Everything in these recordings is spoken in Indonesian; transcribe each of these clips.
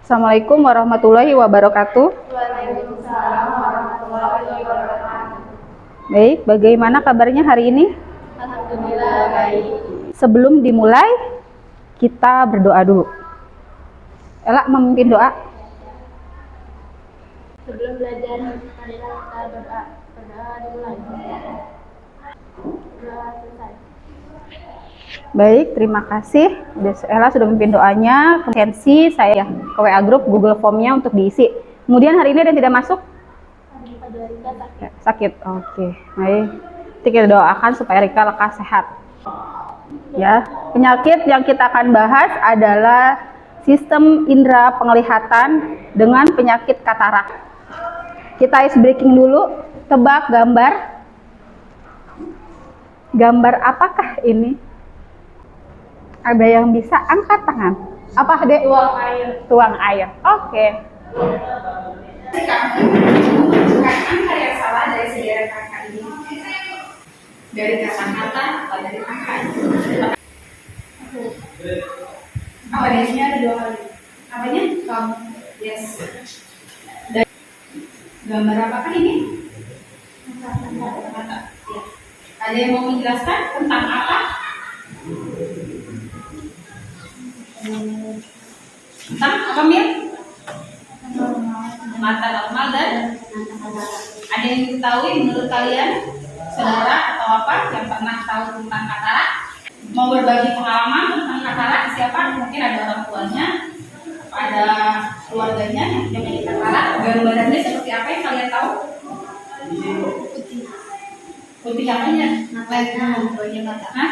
Assalamualaikum warahmatullahi wabarakatuh. Waalaikumsalam warahmatullahi wabarakatuh. Baik, bagaimana kabarnya hari ini? Alhamdulillah baik. Sebelum dimulai, kita berdoa dulu. Ella memimpin doa. Sebelum belajar, marilah kita berdoa. Berdoa dimulai. Doa selesai. Baik, terima kasih. Ella sudah memimpin doanya. Tensi saya ke WA Group Google Form-nya untuk diisi. Kemudian hari ini ada yang tidak masuk? Ada Rika sakit. Sakit. Oke. Baik. Nanti kita doakan supaya Rika lekas sehat. Ya, penyakit yang kita akan bahas adalah sistem indera penglihatan dengan penyakit katarak. Kita ice breaking dulu. Tebak gambar. Gambar apakah ini? Ada yang bisa angkat tangan? Apa, Dek? Tuang air. Tuang air. Oke. Bukan angka yang salah dari sederet angka ini. Dari kata-kata atau dari angka ini. Apa isinya ada dua kali? Apanya? Kamu. Yes. Dan gambar apakah ini? Mata. Ya. Ada yang mau menjelaskan tentang apa? Tentang apa, Mir? Mata normal dan ada yang diketahui menurut kalian, saudara atau apa yang pernah tahu tentang katarak? Mau berbagi pengalaman tentang katarak? Siapa? Mungkin ada orang tuanya, ada keluarganya yang punya penyakit katarak. Gambarannya seperti apa yang kalian tahu? Putih. Putih apanya? Lain mata. Hah?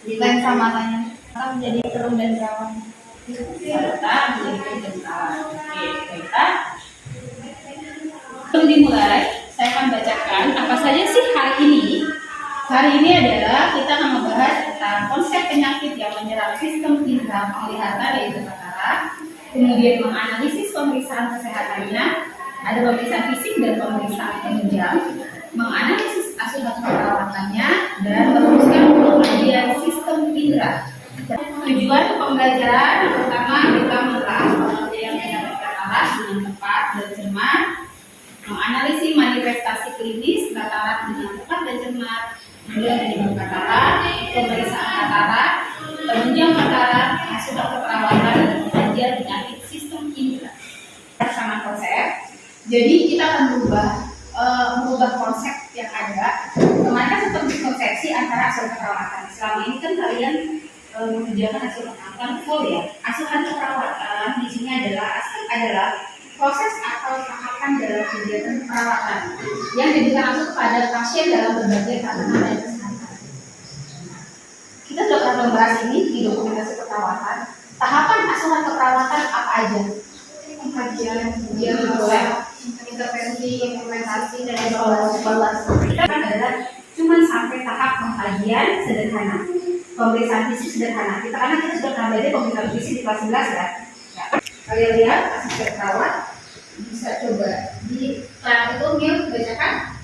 Lensa matanya menjadi keruh dan rawan. Serta menjadi jengkal. Oke, baiklah. Sebelum dimulai, saya akan bacakan apa saja sih hari ini. Hari ini adalah kita akan membahas tentang konsep penyakit yang menyerang sistem indera penglihatan yaitu katarak. Kemudian menganalisis pemeriksaan kesehatannya, ada pemeriksaan fisik dan pemeriksaan penunjang, menganalisis asuhan perawatannya, dan merumuskan pengkajian sistem indera. Tujuan pembelajaran yang pertama kita menelaah pengertian penyakit katarak dengan tepat dan cermat, menganalisis manifestasi klinis katarak dengan tepat dan cermat, kemudian penyebab katarak, pemeriksaan katarak, penunjang katarak, asuhan keperawatan dan pengkajian penyakit sistem indera. Sama konsep. Jadi kita akan merubah konsep yang ada. Kemarin kan sempat konsepsi antara asuhan keperawatan. Selama ini kan kalian mengerjakan asuhan keperawatan full ya. Asuhan keperawatan di sini adalah proses atau tahapan dalam kegiatan perawatan yang diberikan langsung kepada pasien dalam berbagai tatanan dan kesehatan. Kita sudah pernah membahas ini di dokumentasi keperawatan. Tahapan asuhan keperawatan apa aja? Pengkajian, kemudian intervensi, implementasi, dan evaluasi. Kita adalah cuma sampai tahap pengkajian sederhana, pemeriksaan fisik sederhana. Karena kita sudah pernah belajar pemeriksaan fisik di kelas 11 ya. Kalian lihat asisten perawat bisa coba di tab itu Mil bacakan.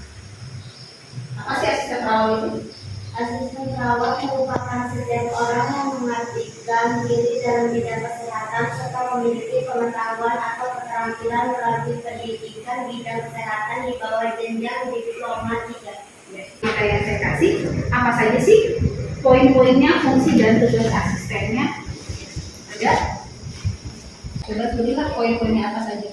Apa sih asisten perawat itu? Asisten perawat merupakan setiap orang yang mengaktifkan diri dalam bidang kesehatan serta memiliki pengetahuan atau keterampilan melalui pendidikan bidang kesehatan di bawah jenjang diploma 3. Materi yang saya kasih apa saja sih poin-poinnya, fungsi dan tugas asistennya? Ada? Coba tulislah poin-poinnya apa saja.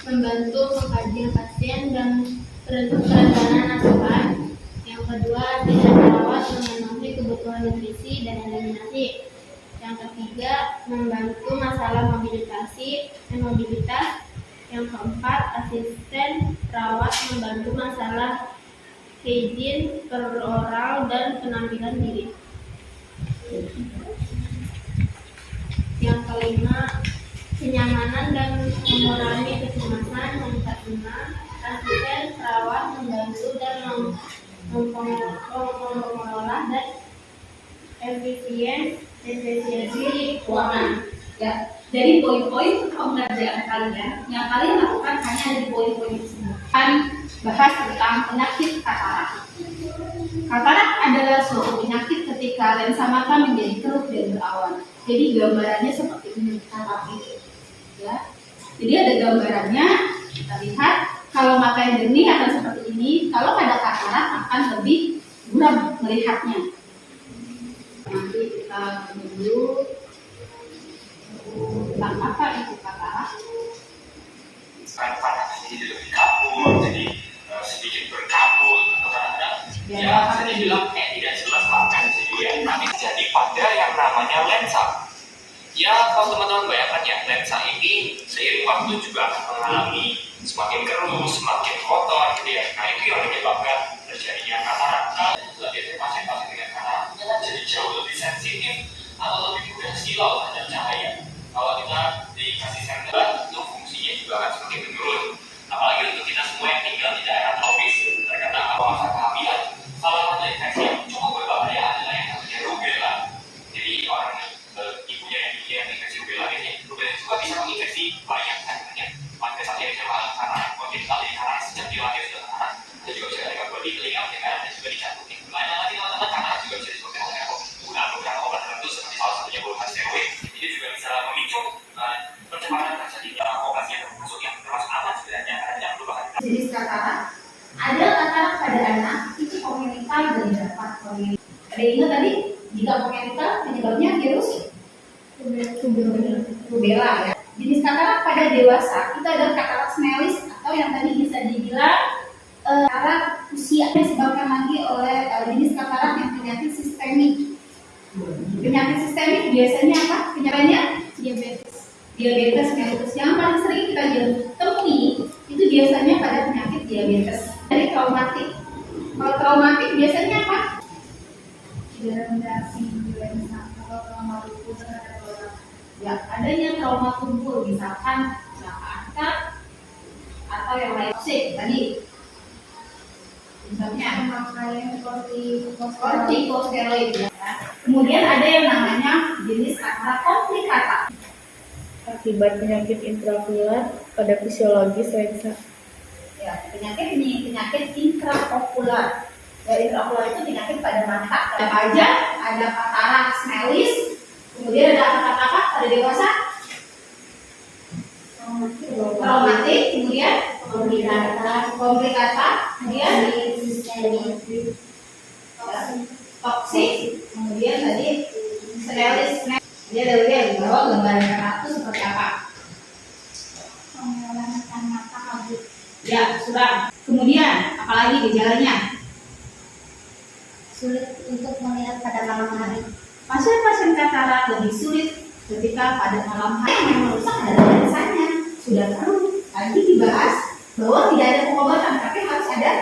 Membantu mengkaji pasien dan perencanaan asuhan. Yang kedua, asisten perawat memenuhi kebutuhan nutrisi dan eliminasi. Yang ketiga, membantu masalah mobilitas. Yang keempat, asisten perawat membantu masalah hygiene peroral dan penampilan diri. Yang kelima, kenyamanan dan mengurangi kecemasan. Yang keenam, asisten perawat membantu dan mengelola dan efisiensi keuangan. Ya, dari poin-poin pengerjaan kalian yang kalian lakukan hanya ada di poin-poin tersebut. Akan bahas tentang penyakit katarak. Katarak adalah suatu penyakit ketika ketika lensa mata menjadi keruh dan berawan. Jadi gambarannya seperti ini ya. Jadi ada gambarannya, kita lihat kalau mata yang jernih akan seperti ini, kalau ada katarak akan lebih buram melihatnya. Nanti kita dulu tentang apa itu katarak. Panasnya jadi lebih kabur, jadi sedikit berkabut atau kadang-kadang ya bisa dibilang tidak jelas bahkan ya. Nanti jadi pada yang namanya lensa. Ya kalau teman-teman bayangkan ya, lensa ini seiring waktu juga akan mengalami semakin keruh, semakin kotor gitu ya. Nah itu yang menyebabkan terjadinya katarak. Biasanya pasien-pasien dengan katarak jadi jauh lebih sensitif atau lebih mudah silau terhadap cahaya. Kalau kita dikasih senter itu fungsinya juga akan semakin menurun. Apalagi untuk kita semua yang tinggal di daerah tropis, terkena masa kehamilan. Salah satu infeksi yang cukup berbahaya adalah yang namanya rubella. Jadi orang ibunya yang infeksi rubella ini, rubella juga bisa menginfeksi banyak anaknya. Pada saat yang paling karena mungkin kali karena sejak dilahir sudah karena itu juga bisa ada gangguan di telinga, dan juga di jantung. Banyak lagi teman-teman karena juga bisa disebabkan oleh penggunaan beberapa obat tertentu seperti salah satunya golongan steroid. Itu juga bisa memicu percepatan terjadinya obat yang termasuk aman sebenarnya karena jangan lupa Jenis katarak, ada katarak pada anak itu kongenital dan dapat kongenital. Ada ingat tadi jika kongenital penyebabnya virus rubella ya. Jenis katarak pada dewasa itu adalah katarak smelis atau yang tadi bisa dibilang katarak usia disebabkan lagi oleh jenis katarak yang penyakit sistemik. Penyakit sistemik biasanya apa? Penyebabnya diabetes mellitus. Yang paling sering kita temui itu biasanya pada penyakit diabetes. Dari traumatik. Kalau traumatik biasanya apa? Ya, adanya trauma tumpul, misalkan kecelakaan atau yang lain. Tadi misalnya kortikosteroid ya. Kemudian ada yang namanya jenis katarak komplikata. Akibat penyakit intraokular pada fisiologis lensa. Ya, penyakit ini penyakit intraokular. Ya, intraokular itu penyakit pada mata. Apa aja? Ada katarak smelis. Kemudian ada apa pada dewasa? Traumatik. Kemudian komplikata. Kemudian toksik. Kemudian tadi smelis. Dia ada lihat di bawah gambaran katarak itu seperti apa? Ya, sudah. Kemudian, apalagi gejalanya? Sulit untuk melihat pada malam hari. Pasien-pasien katarak lebih sulit ketika pada malam hari yang merusak adalah lensanya. Sudah perlu tadi dibahas bahwa tidak ada pengobatan, tapi harus ada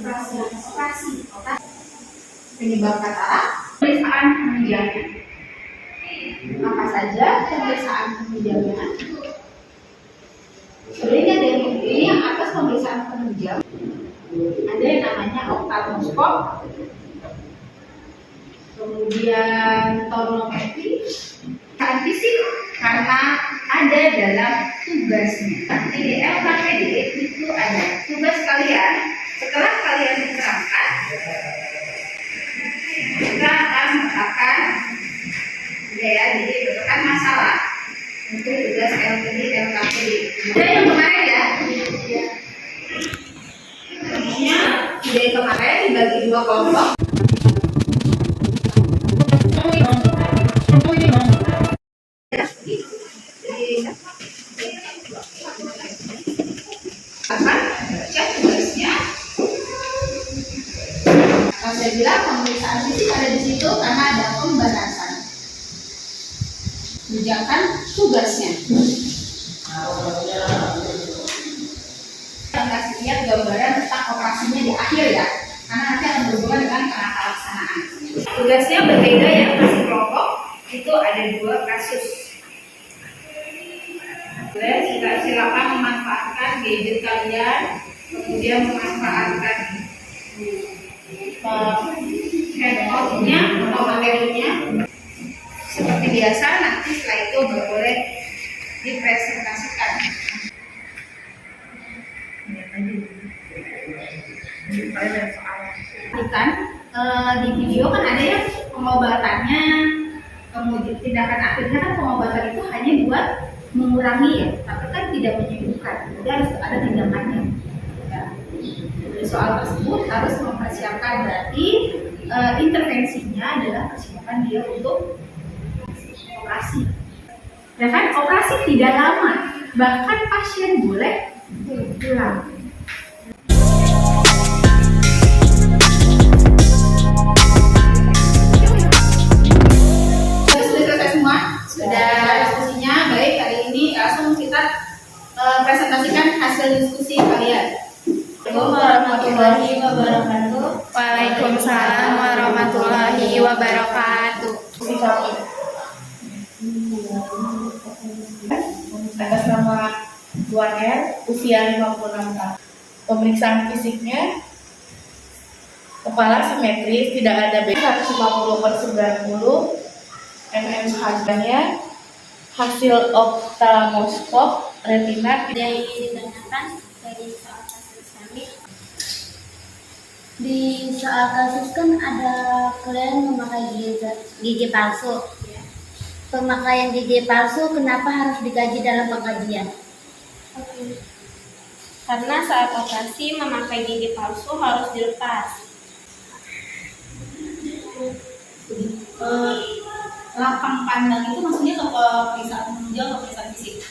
operasi. Penyebab katarak, pemeriksaan penunjangnya. Apa saja pemeriksaan penunjangnya? Sebenarnya dari ini yang atas pemeriksaan penunjang ada yang namanya oftalmoskop, kemudian tonometri, fisik karena ada dalam tugasnya. Di LKPD itu ada tugas kalian. Setelah kalian diterangkan, kita akan melakukan jadi berdasarkan masalah untuk tugas LKPD. Ada yang kemarin ya? Semuanya ide kemarin dibagi dua kelompok. Cek tugasnya. Kalau saya bilang pemeriksaan fisik ada di situ karena ada pembahasan. Tunjukkan tugasnya. Kita kasih lihat gambaran tentang operasinya di akhir ya, karena nanti akan berhubungan dengan penata laksanaan. Tugasnya berbeda ya, masing kelompok itu ada 2 kasus. Silakan memanfaatkan gadget kalian, kemudian memanfaatkan handphone-nya atau materinya. Seperti biasa, nanti setelah itu boleh dipresentasikan. Di video kan ada ya pengobatannya, kemudian tindakan akhirnya kan pengobatan itu hanya buat mengurangi ya, tapi kan tidak menyembuhkan. Jadi harus ada tindakannya. Ya. Dari soal tersebut harus mempersiapkan, berarti intervensinya adalah persiapan dia untuk operasi. Ya kan, operasi tidak lama, bahkan pasien boleh pulang. Sudah selesai semua? Sudah diskusinya. Baik, hari ini langsung kita presentasikan hasil diskusi kalian. Assalamualaikum warahmatullahi wabarakatuh. Waalaikumsalam warahmatullahi wabarakatuh. Atas nama Tuan R, usia 56 tahun. Pemeriksaan fisiknya, kepala simetris, tidak ada B, 150/90 mm harganya, hasil ophthalmoskop, retina. Yang ingin ditanyakan dari soal kasus kami. Di soal kasus kan ada kalian memakai gigi palsu. Pemakaian gigi palsu kenapa harus dikaji dalam pengkajian? Karena saat operasi memakai gigi palsu harus dilepas. Lapang pandang itu maksudnya ke pemeriksaan menunjang ke pemeriksaan fisik.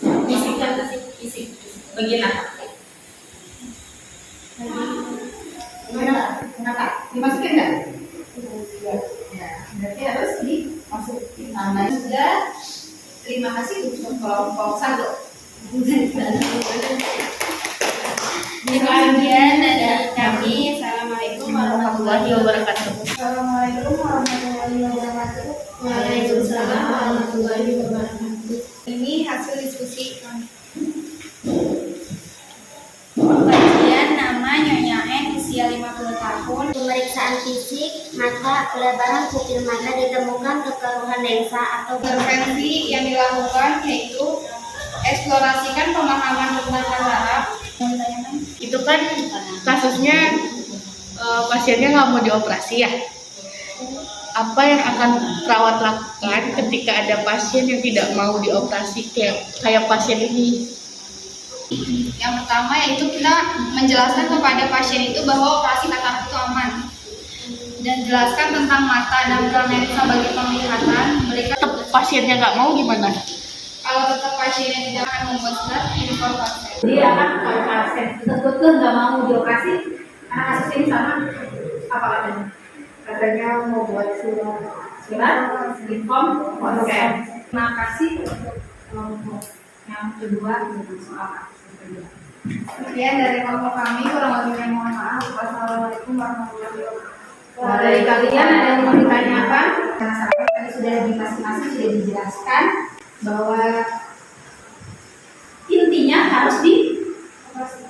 Fisik kan fisik. Bagian apa? Kenapa? Dimasukin nggak? Ya, berarti harus dimasukin. Nah, sudah. Terima kasih untuk kelompok 1. Demikian dari kami. Assalamualaikum warahmatullahi wabarakatuh. Assalamualaikum warahmatullahi wabarakatuh. Waalaikumsalam warahmatullahi wabarakatuh. Ini hasil diskusi kami. Kajian nama Nyonya N, usia 50 tahun. Pemeriksaan fisik mata, pelebaran pupil mata ditemukan kekeruhan lensa atau Intervensi yang dilakukan yaitu eksplorasikan pemahaman tentang saraf. Itu kan kasusnya pasiennya nggak mau dioperasi ya. Apa yang akan perawat lakukan ketika ada pasien yang tidak mau dioperasi kayak pasien ini? Yang pertama yaitu kita menjelaskan kepada pasien itu bahwa operasi katarak itu aman, dan jelaskan tentang mata dan lensa sebagai penglihatan. Mereka Pasiennya nggak mau gimana? kalau tetap pasiennya tidak akan membuat surat informasi. Jadi akan kalau pasien betul-betul nggak mau dioperasi, karena kasus ini sama apa katanya? Katanya mau buat surat inform konsent. Terima kasih kelompok yang kedua soal kasus kedua. Sekian dari kelompok kami, kurang lebihnya mohon maaf. Wassalamualaikum warahmatullahi wabarakatuh. Kalau dari kalian ada yang mau ditanyakan? Masyarakat tadi sudah di masing-masing sudah dijelaskan bahwa intinya harus di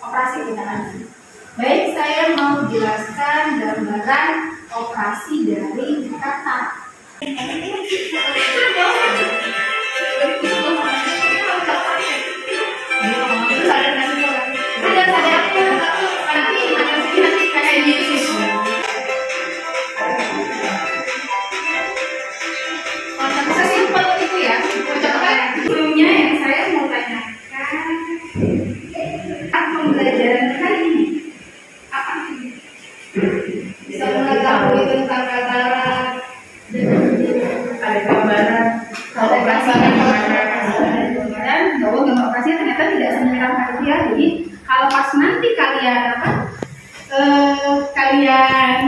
operasi tidak ada. Baik, saya mau jelaskan gambaran operasi dari katarak. Sesimpel itu ya. Sebelumnya yang saya mau tanyakan, pembelajaran kali ini apa sih? Bisa mengetahui tentang katarak, Ada gambaran ada gambaran bahwa gambar operasi ternyata tidak menyeramkan dia. Jadi kalau pas nanti kalian kalian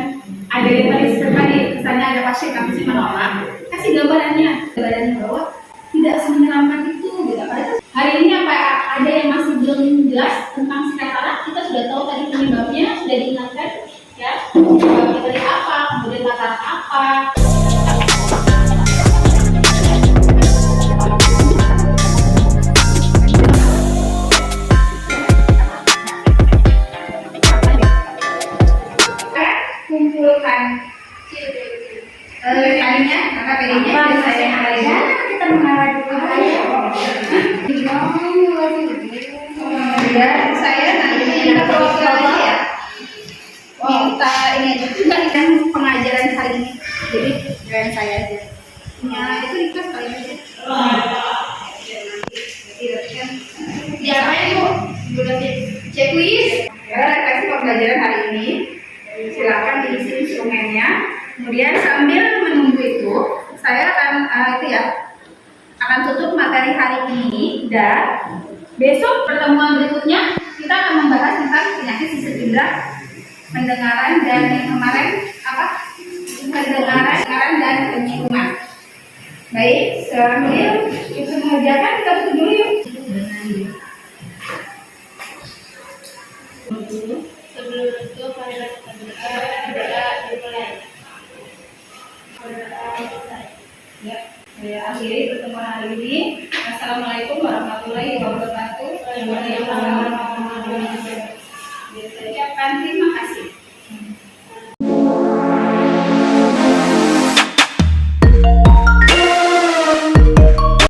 ada yang tadi misalnya ada pasien kami sih menolak, kasih gambarannya bahwa tidak menyeramkan itu. Gitu. Hari ini apa ada yang masih belum jelas tentang si katarak? Kita sudah tahu tadi penyebabnya, sudah diingatkan ya. Penyebabnya dari apa, kemudian katarak apa. Kumpulkan tadinya karena bedanya saya yang lainnya kita mengarah dulu ya saya nanti kita keluar lagi ya Kita ini aja. Enggak, kan pengajaran hari ini. Jadi doain saya aja. Ya, itu di kelas kali aja. Diapain Bu? Berarti Checklist. Ya, refleksi pembelajaran hari ini. Silakan diisi instrumennya. Kemudian sambil menunggu itu, saya akan akan tutup materi hari ini dan besok pertemuan berikutnya kita akan membahas tentang penyakit sistem indera pendengaran dan yang kemarin apa? Pendengaran dan penciuman. Baik, sambil itu mengerjakan kita tutup dulu yuk. Sebelum itu pada berdoa dimulai. Ya, saya akhiri pertemuan hari ini. Assalamualaikum warahmatullahi wabarakatuh.